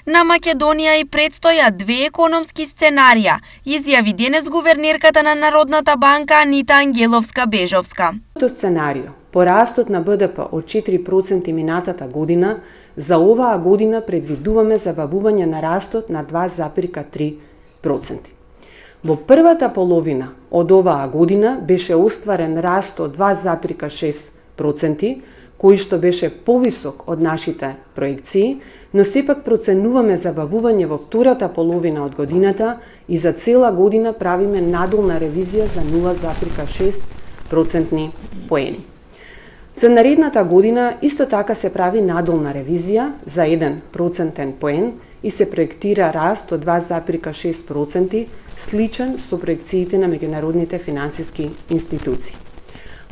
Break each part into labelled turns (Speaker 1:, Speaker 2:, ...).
Speaker 1: На Македонија и предстоја две економски сценарија, изјави денес гувернерката на Народната банка Анита Ангеловска-Бежовска.
Speaker 2: Тоа сценарио, порастот на БДП од 4% минатата година, за оваа година предвидуваме забавување на растот на 2,3%. Во првата половина од оваа година беше остварен раст од 2,6%, кој што беше повисок од нашите проекции, но сепак проценуваме забавување во втората половина од годината и за цела година правиме надолна ревизија за 0,6% поени. За наредната година исто така се прави надолна ревизија за 1% поен и се проектира раст од 2,6%, сличен со проекциите на меѓународните финансиски институции.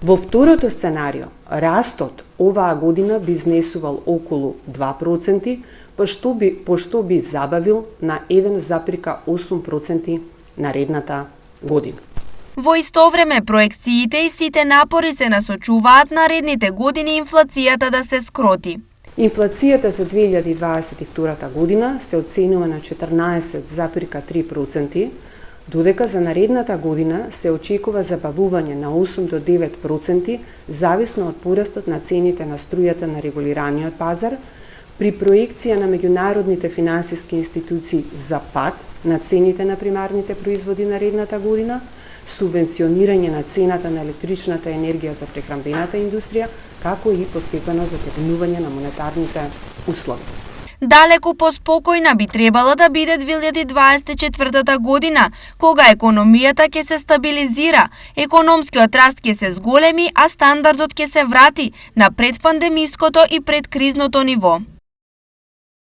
Speaker 2: Во второто сценарио, растот оваа година би изнесувал околу 2%, пошто би забавил на 1,8% наредната година.
Speaker 1: Во исто време, проекциите и сите напори се насочуваат наредните години инфлацијата да се скроти.
Speaker 2: Инфлацијата за 2022 година се оценува на 14,3%, додека за наредната година се очекува забавување на 8 до 9%, зависно од порастот на цените на струјата на регулираниот пазар, при проекција на меѓународните финансиски институции за пад на цените на примарните производи наредната година, субвенционирање на цената на електричната енергија за прехранбената индустрија, како и постепено затегнување на монетарните услови.
Speaker 1: Далеку поспокојна би требала да биде 2024 година, кога економијата ќе се стабилизира, економскиот раст ќе се зголеми, а стандардот ќе се врати на предпандемиското и предкризното ниво.